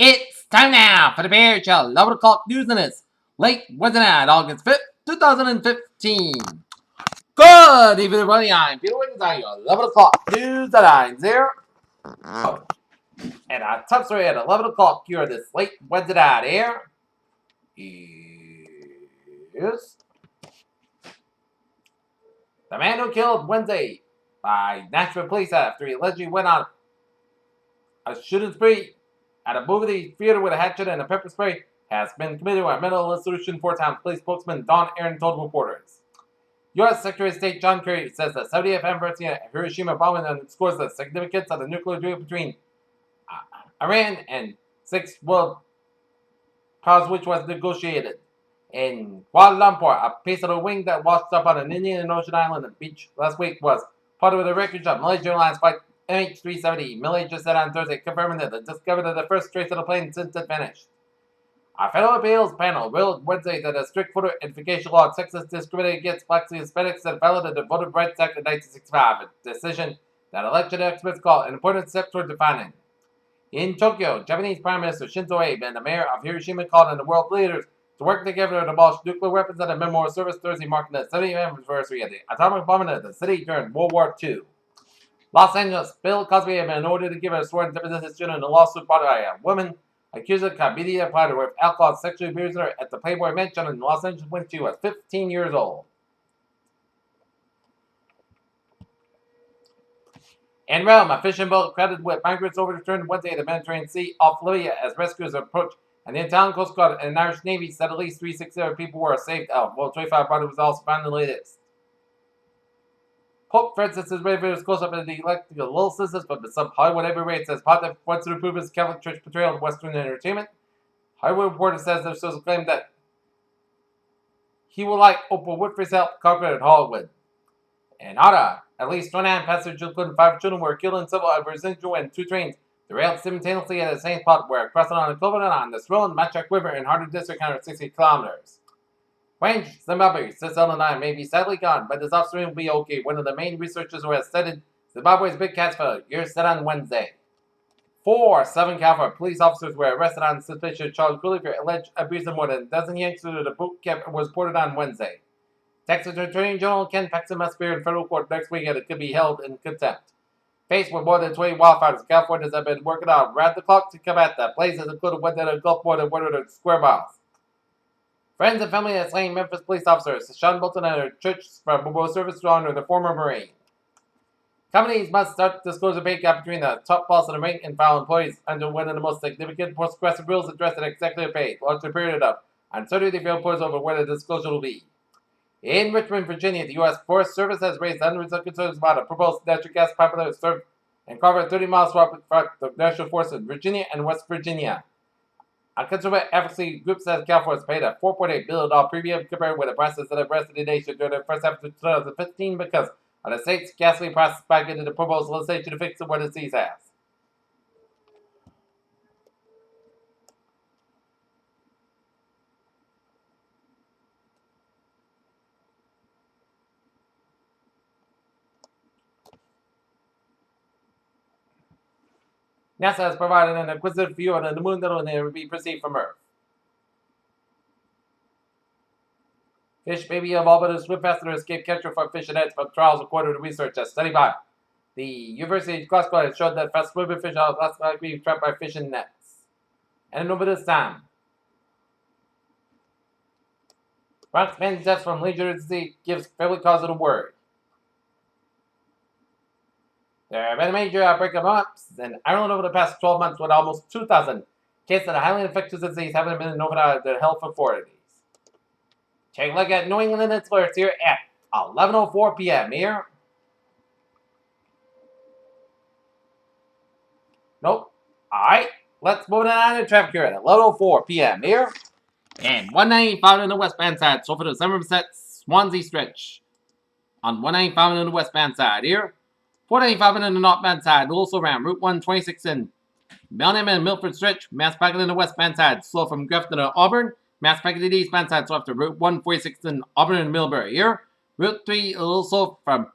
It's time now for the Bear Show 11 o'clock news and it's late Wednesday night, August 5th, 2015. Good evening, everybody. I'm Peter Wiggins. I'm your 11 o'clock news that I'm there. And our top story at 11 o'clock here this late Wednesday night here is the man who killed Wednesday by Nashville police after he allegedly went on a shooting spree at a movie theater with a hatchet and a pepper spray has been committed by a mental institution, Fort-Town police spokesman Don Aaron told reporters. U.S. Secretary of State John Kerry says the 70th anniversary of Hiroshima bombing underscores the significance of the nuclear deal between Iran and six world powers, which was negotiated in Kuala Lumpur. A piece of the wing that washed up on an Indian Ocean island and beach last week was part of the wreckage of Malaysia Airlines flight MH370. Malaysia said on Thursday, confirming that it discovered the first trace of the plane since it vanished. A federal appeals panel ruled Wednesday that a strict voter identification law in Texas discriminated against blacks and Hispanics that violated the Voter Rights Act of 1965, a decision that election experts call an important step toward defining. In Tokyo, Japanese Prime Minister Shinzo Abe and the mayor of Hiroshima called on the world leaders to work together to abolish nuclear weapons at a memorial service Thursday marking the 70th anniversary of the atomic bombing of the city during World War II. Los Angeles, Bill Cosby had been ordered to give a sworn deposition in a lawsuit brought by a woman accused of committing a party with alcohol and sexually abusing her at the Playboy Mansion in Los Angeles when she was 15 years old. In Rome, a fishing boat crowded with migrants overturned Wednesday at the Mediterranean Sea off Libya as rescuers approached, and the Italian Coast Guard and an Irish Navy said at least 360 people were saved out, while 25 bodies was also found in the latest. Pope Francis is ready for his close-up of the elected Little Sisters, but some Hollywood heavyweight says Pontiff wants to improve his Catholic Church portrayal of Western entertainment. Hollywood Reporter says there's a claim that he will like Oprah Winfrey's help conquer Hollywood. In Ottawa, at least 29 passengers, including 5 children, were killed in civil residential and 2 trains derailed simultaneously at the same spot where crossing on the equivalent on the Swollen Matchak River in Harder District 160 kilometers. Range Zimbabwe says Illinois may be sadly gone, but this offspring will be okay. One of the main researchers who has studied Zimbabwe's big cats for years said on Wednesday. 4 Southern California police officers were arrested on suspicion of Charles Cooley for alleged abuse of more than a dozen youngsters at a boot camp was reported on Wednesday. Texas Attorney General Ken Paxton must appear in federal court next week and it could be held in contempt. Faced with more than 20 wildfires, Californians have been working out around the clock to combat the blazes, including one that engulfed more than 100 square miles. Friends and family have slain Memphis police officers Sean Bolton at a church for memorial service to honor the former Marine. Companies must start disclosing pay gap between the top boss and the rank and file employees under one of the most significant progressive rules addressing executive pay, launched a period of uncertainty for employees over where the disclosure will be. In Richmond, Virginia, the U.S. Forest Service has raised hundreds of concerns about a proposed natural gas pipeline that serve and cover a 30-mile swap of the national forests in Virginia and West Virginia. A consumer advocacy group says California has paid a $4.8 billion premium compared with the prices that have rested the nation during the first half of 2015 because of the state's gasoline prices back into the proposed legislation to fix what the seas has. NASA has provided an inquisitive view on the moon that will never be perceived from Earth. Fish may be evolved to swim faster to escape capture from fish and nets from trials according to research as studied by the University of Glasgow has shown that fast swimming fish are less likely to be trapped by fish and nets. And over this time, Bronx man's deaths from leisure disease gives family cause of the worry. There have been a major outbreak of mumps in Ireland over the past 12 months with almost 2,000 cases of the highly infectious disease having been notified to the health authorities. Take a look at New England and its alerts here at 11:04 p.m. here. Nope. Alright, let's move on to traffic here at 11:04 p.m. here. And 195 on the westbound side, so for the Somerset Swansea stretch. On 195 on the westbound side here. 495 on the northbound side, also around Route 126 in Bellingham and Milford stretch. Mass parking on the westbound side, slow from Grafton to Auburn. Mass parking to the eastbound side, so after Route 146 in Auburn and Millbury here. Route 3 also from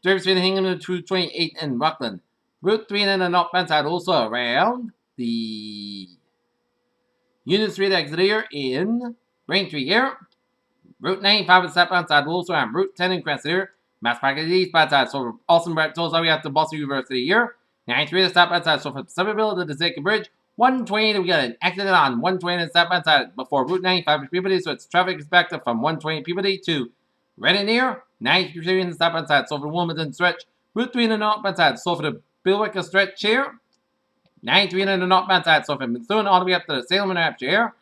Jervis Street and Hingham to 228 in Rockland. Route 3 and then the northbound side also around the Unit 3 to exit here in Braintree here. Route 95 is step outside Wilson and Route 10 in Crescent here. Mass Market East outside. So from Austin Brett tolls all the way up to Boston University here. 93 to stop outside. So from Somerville to the Zaka Bridge. 120 we got an exit on 120 and step outside before Route 95 to Peabody. So it's traffic expected from 120 Peabody to Redding here. 93 in the stop outside. So for Wilmington stretch. Route 3 in the northbound side. So for the Billwick stretch here. 93 in the northbound side. So from Methuen all the way up to the Salem and Hampshire here.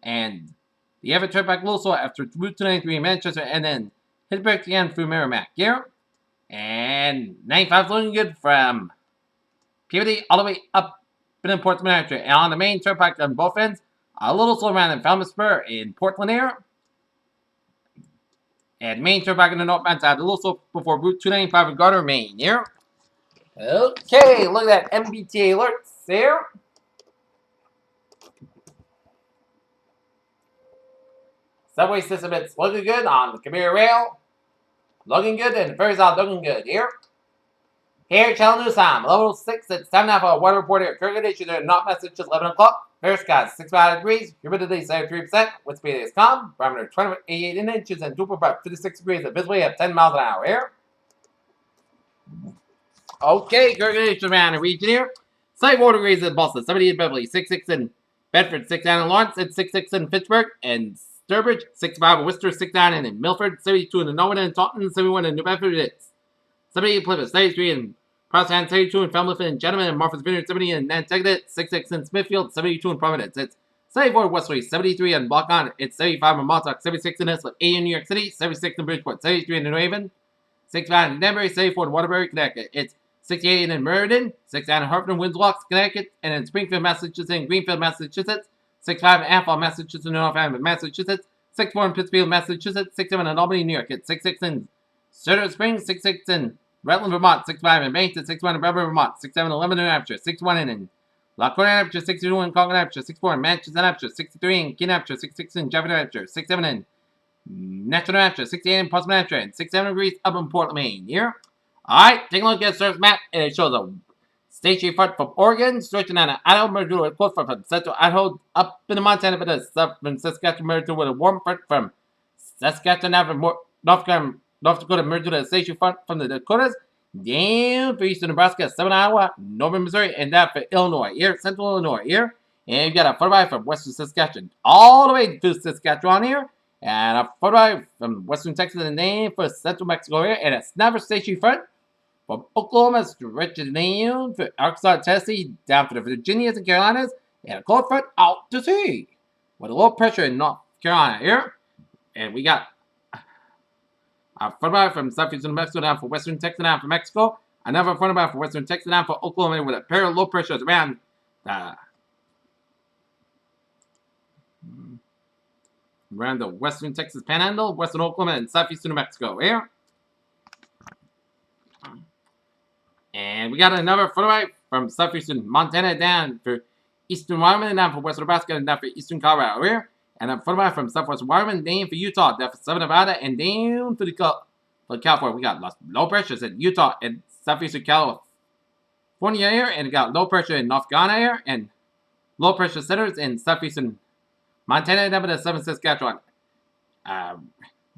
And the Everett trip back also after Route 293 in Manchester and then Hillsborough again through Merrimack here. And 95 looking good from Peabody all the way up in Portsmouth Hampshire. And on the main turnpike on both ends, a little slow around in Falmouth Spur in Portland here. And main turnpike on the northbound side, a little slow before Route 295 in Gardner, Maine here. Okay, look at that MBTA alerts there. Subway system, it's looking good on the Commuter Rail. Looking good, and the ferries are looking good here. Here, Channel News time, 11:06 at 7 for a weather report here. Current conditions are not message 11 o'clock. Fair skies, 65 degrees. Humidity, 73%. Wind speed is calm. Barometer, 28 inches, and Duper about 56 degrees. And visibility at 10 miles an hour here. Okay, current conditions around the region here. 74 degrees in Boston, 70 in Beverly, 66 in Bedford, 69 in Lawrence, and 66 in Pittsburgh, and Sturbridge, 65 in Worcester, 69 in Milford, 72 in Norwood and Taunton, 71 in New Bedford, it's 78 in Plymouth, 73 in Provincetown, 72 in Falmouth and Gentleman, and Martha's Vineyard, 70 in Nantucket, 66 in Smithfield, 72 in Providence, it's 74 in Wesley, 73 in Blockon, it's 75 in Montauk, 76 in Islip, 80 in New York City, 76 in Bridgeport, 73 in New Haven, 65 in Denver, 74 in Waterbury, Connecticut, it's 68 in Meriden, 69 in Hartford and Windsor, Connecticut, and in Springfield, Massachusetts, and Greenfield, Massachusetts, 65 in Athol, Massachusetts, and Northampton, Massachusetts, 64 in Pittsfield, Massachusetts, 67 in Albany, New York, it's 66 in Cedar Springs, 66 in Rutland, Vermont, 65 in Bates, 61 in Beverly, Vermont, 67 in Lebanon, New Hampshire, 61 in Lockport, New Hampshire, 62 in Concord, New Hampshire, 64 in Manchester, New Hampshire, 63 in Keene, New Hampshire, 66 in Jefferson, New Hampshire, 67 in Nashville, New Hampshire, 68 in Portsmouth, New Hampshire, and 67 degrees up in Portland, Maine. Here. Alright, take a look at the service map, and it shows a station front from Oregon, stretching out of Idaho, merged with a cold front from central Idaho up into Montana, but stuff from Saskatchewan, merged with a warm front from Saskatchewan, now from North Dakota, merged with a station front from the Dakotas, down for eastern Nebraska, southern Iowa, northern Missouri, and down for Illinois, here, central Illinois, here. And you've got a photo from western Saskatchewan, all the way to Saskatchewan here. And a photo from western Texas and name for central Mexico here. And a snapper station front from Oklahoma stretches down for Arkansas, Tennessee, down for the Virginias and Carolinas. And a cold front out to sea with a low pressure in North Carolina here. And we got a photo from southeastern Mexico down for western Texas down for Mexico. Another photo for western Texas down for Oklahoma with a pair of low pressures around the western Texas Panhandle, western Oklahoma, and southeastern New Mexico here. And we got another photo from southeastern Montana down for eastern Wyoming, down for western Nebraska, and down for eastern Colorado here. And a photo from southwestern Wyoming, down for Utah, down for southern Nevada, and down to the California. We got low pressures in Utah and southeastern California here, and we got low pressure in North Carolina here, and low pressure centers in southeastern Montana, down to the southern Saskatchewan.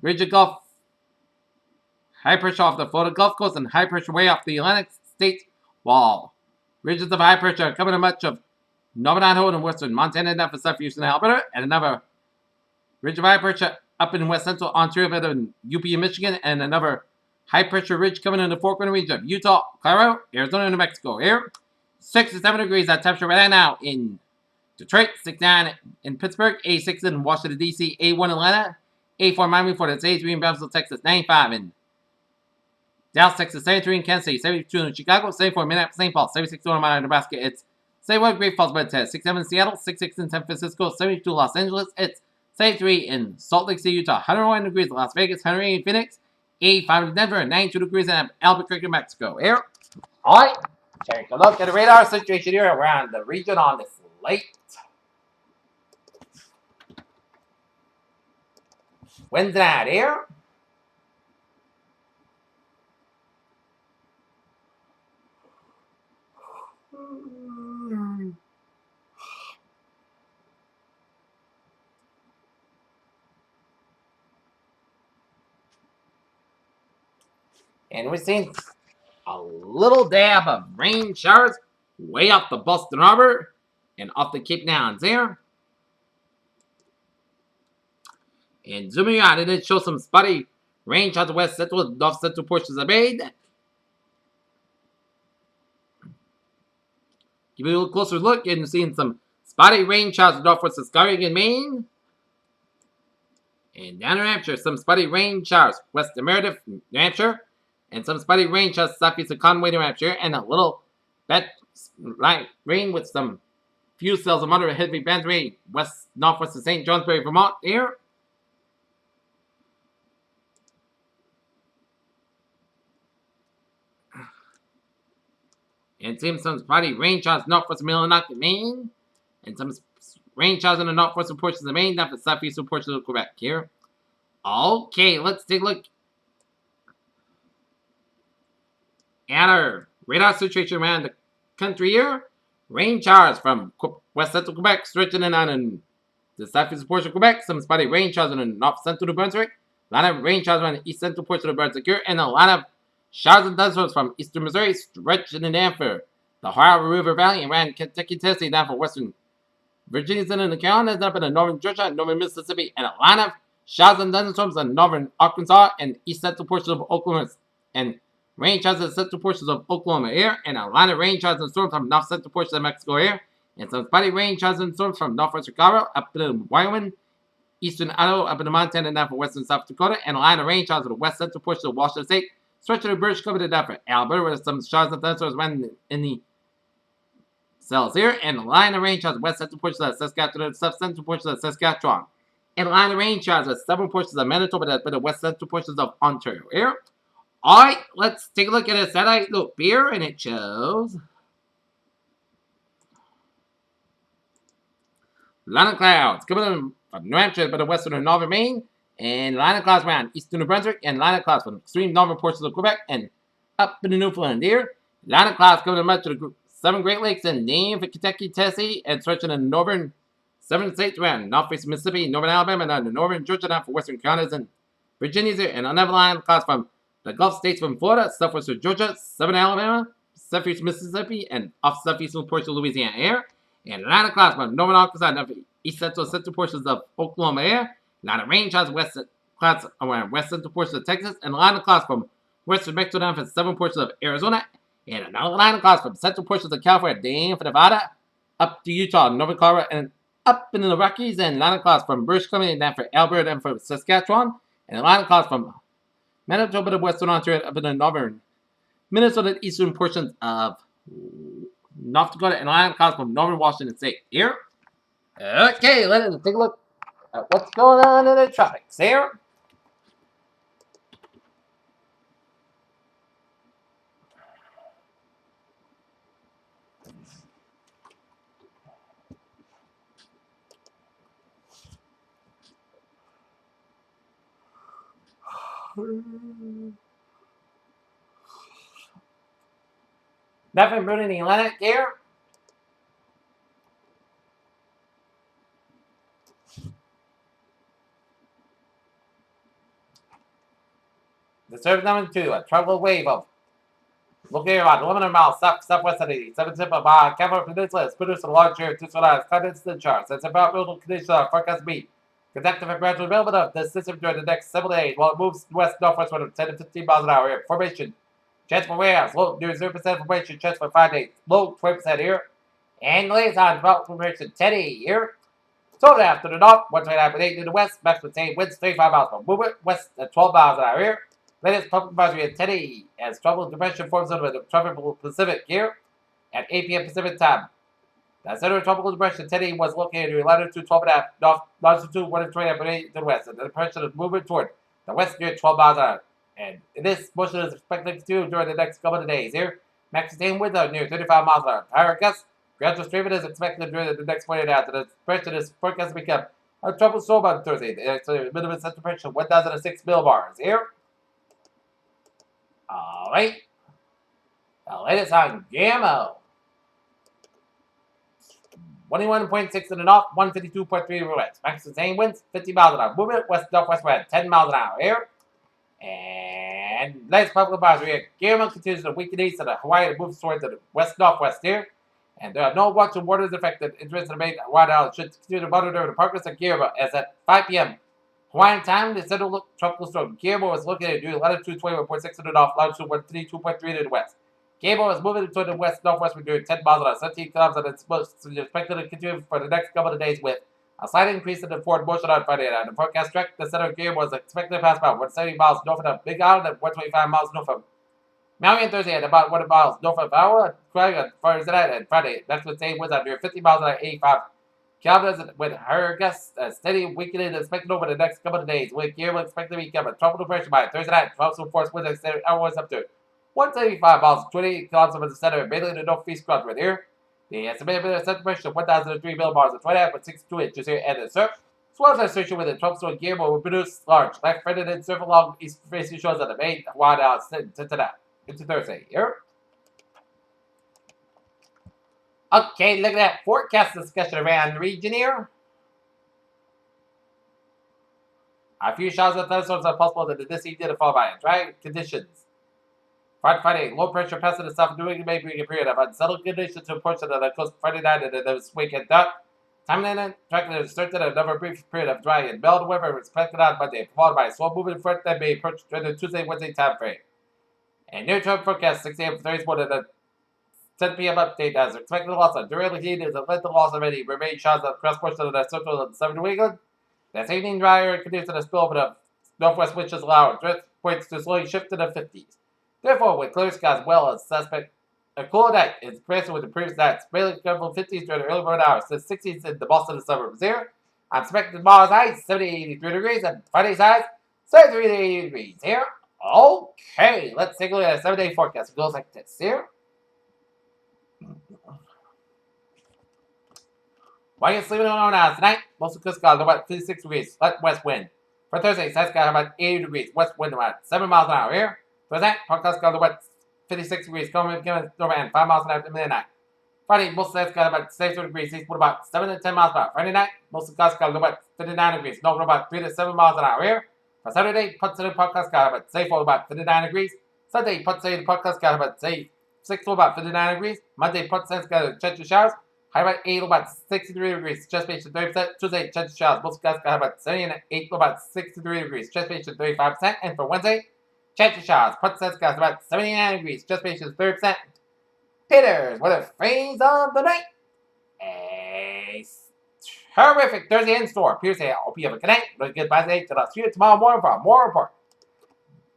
Ridge of Gulf, high pressure off the Florida Gulf Coast, and high pressure way off the Atlantic States, while ridges of high pressure are coming to much of northern Idaho and western Montana, down for southeastern Alberta, and another ridge of high pressure up in west central Ontario, and UP and Michigan, and another high pressure ridge coming in the Fork region of Utah, Colorado, Arizona, and New Mexico. Here, 67 degrees at temperature right now in Detroit, 69 in Pittsburgh, 86 in Washington, D.C., 81 in Atlanta, 84 in Miami, Florida, 83 in Brownsville, Texas, 95 in Dallas, Texas, 73 in Kansas City, 72 in Chicago, 74 in Minneapolis, St. Paul, 76 in Omaha, Nebraska. It's 71 Great Falls, but 67 in Seattle, 66 in San Francisco, 72 in Los Angeles. It's 73 in Salt Lake City, Utah, 101 degrees in Las Vegas, 108 in Phoenix, 85 in Denver, and 92 degrees in Albuquerque, Mexico. Here. All right, take a look at the radar situation here around the region on this late Wednesday night here. And we're seeing a little dab of rain showers way off the Boston Harbor and off the Cape Downs there. And zooming out, it shows some spotty rain showers west central, north central portions of Maine. Give you a little closer look, and you're seeing some spotty rain showers in northwest Saskatchewan and Maine. And down New Hampshire, some spotty rain showers west of Meredith, New Hampshire. And some spotty rain showers southeast of Conway, New Hampshire. And a little light rain with some few cells of moderate heavy band rain northwest of St. Johnsbury, Vermont here. And seeing some spotty rain showers northwest of Millinock, Maine. And some rain showers in the northwestern portions of Maine, not the southeastern portions of Quebec here. Okay, let's take a look at our radar situation around the country here. Rain showers from west central Quebec, stretching in on the southeastern portion of Quebec. Some spotty rain showers in the north central New Brunswick. A lot of rain showers around the east central portion of New Brunswick here. And a lot of showers and thunderstorms from eastern Missouri, stretching in down for the Ohio River Valley and around Kentucky, Tennessee, down for western Virginia, and the Carolinas, up in northern Georgia, northern Mississippi, and a lot of showers and thunderstorms in northern Arkansas and east central portions of Oklahoma, and rain showers in central portions of Oklahoma here, and a lot of rain showers and storms from north central portions of Mexico here, and some spotty rain showers and storms from northwestern Colorado, up in Wyoming, eastern Idaho, up in Montana, and down for western South Dakota, and a lot of rain showers in the west central portions of Washington State, stretching to British Columbia, down for Alberta, with some showers and thunderstorms around in the cells here, and a line of rain showers west central portions of Saskatchewan, south central portions of Saskatchewan, and a line of rain showers with several portions of Manitoba, but the west central portions of Ontario here. Alright, let's take a look at a satellite look here, and it shows line of clouds coming in from New Hampshire, but the western and northern Maine, and line of clouds around eastern New Brunswick, and line of clouds from extreme northern portions of Quebec, and up in the Newfoundland here. Line of clouds coming in much of the 7 Great Lakes and Maine for Kentucky, Tennessee, and stretching in northern 7 states around northeast Mississippi, northern Alabama, and the northern Georgia down for western Carolinas and Virginia here, and another line of clouds from the Gulf states from Florida, southwestern Georgia, southern Alabama, southeast Mississippi, and off southeastern portions of Louisiana here, and a line of clouds from northern Arkansas and east central portions of Oklahoma here, a line of rain showers clouds around west central portions of Texas, and a line of clouds from western Mexico down for 7 portions of Arizona, and another line of clouds from central portions of California, down for Nevada, up to Utah, northern Colorado, and up in the Rockies, and a line of clouds from British Columbia, down for Alberta, and for Saskatchewan, and a line of clouds from Manitoba to western Ontario, up in the northern Minnesota, eastern portions of North Dakota, and a line of clouds from northern Washington State here. Okay, let's take a look at what's going on in the tropics here. Nothing brewing in the Atlantic here. The surf number 2, a tropical wave of located about 1100 miles southwest of the 7th tip of California Peninsula has produced a large share of two-solar condensate charts. It's about real conditions are forecast to be conductive and gradual development of this system during the next several days while it moves west-northwest at 10 to 15 miles an hour. Formation. Chance for warehouse. Low near 0% formation. Chance for 5 days. Low 20% here. And liaison development formation 10 here. So after the north, 129.8 to the west. Maximum same winds 35 miles per movement. West at 12 miles an hour here. Latest public advisory at 10 a.m. as tropical depression forms over the tropical Pacific here at 8 p.m. Pacific time. The center of tropical depression 10 a.m. was located near latitude 12.5 north, longitude 129.8 to the west, and the depression is moving toward the west near 12 miles an hour. And this motion is expected to continue during the next couple of days here. Maximum winds are near 35 miles an hour. Higher gusts, gradual streaming is expected during the next 48 hours. The depression is forecast to become a tropical storm on Thursday. The minimum central pressure 1,006 millibars here. Alright. The latest on GMO. 21.6 in the north, 152.3 in the west. Maximum sustained winds, 50 miles an hour. Movement west-northwest wind, 10 miles an hour here. And And last public advisory, Guillermo continues to weaken east of the Hawaii moves towards the west-northwest here. And there are no watching waters affected. Interest in the main Hawaii Island should continue to monitor the progress of Guillermo as at 5 p.m. Hawaiian time, the central tropical storm Guillermo is located due to latitude 21.6 to the north, longitude 132.3 to the west. Guillermo is moving toward the west-northwest with 10 miles an hour, 17 kilometers, and it's expected to continue for the next couple of days with a slight increase in the forward motion on Friday night. The forecast track, the center of Guillermo is expected to pass about 170 miles north of the Big Island and 125 miles north of Maui on Thursday at about 1 miles north of Iowa, Craig on Thursday night and Friday. Next Wednesday was under 50 miles an hour, 85 kilometers, with her gusts steady weakening expected over the next couple of days. With Guillermo expected to become a tropical depression by Thursday night. Tropical force winds extended hours up to 175 miles, 28 kilometers from the center, mainly in the northeast quadrant here. The estimated center pressure of 1,003 millibars and 29.62 inches here, and the surf. Swells associated with the tropical Guillermo will produce large, left-fronted surf along east-facing shores of the main Hawaii Island tonight. Into Thursday here. Okay, look at that forecast discussion around the region here. A few showers of thunderstorms are possible this evening followed by dry conditions. Friday, low pressure passing the south of New England may bring a period of unsettled conditions to a portion of the coast Friday night and this weekend. Time tracking is certain another brief period of dry and mild weather is expected on Monday, followed by a slow moving front that may approach during the Tuesday-Wednesday time frame. And near-term forecast 6 a.m. Thursday morning at 10 p.m. update as expected loss of durable heat is a lengthy loss already. Remain showers across portions of the central and southern New England. This evening, drier and conducive to the spillover of northwest winds allow drift points to slowly shift to the 50s. Therefore, with clear skies well as suspect, a cool night is comparison with the previous nights. Mainly comfortable 50s during the early morning hours to 60s in the Boston suburbs here. I'm expecting tomorrow's highs 70 to 83 degrees and Friday's highs 73 to 80 degrees here. Okay, let's take a look at a 7-day forecast. It goes like this here. While you're sleeping on now tonight, most of the coast got about 56 degrees, light west wind. For Thursday, South got about 80 degrees, west wind about 7 miles an hour here. Thursday, forecast got about 56 degrees, coming over 5 miles an hour to midnight. Friday, most of the got about 62 degrees, east wind about 7 to 10 miles an hour. Friday night, most of the coast got about 59 degrees, north about 3 to 7 miles an hour here. For Saturday, Put City podcast got about say for about 59 degrees. Sunday, Put City podcast got about say 6 to about 59 degrees. Monday, Put City got a chance of showers. High about 8 to about 63 degrees. Chest base to 30%. Tuesday, chance of showers. Most guys got about 78 to about 63 degrees. Chest base to 35%. And for Wednesday, chance of showers. Put City got about 79 degrees. Chest base to 30%. Peters, what a phrase of the night. A terrific Thursday in store. Pierce, I hope you have a good night. Good bye today. I'll see you tomorrow morning for more report.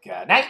Good night.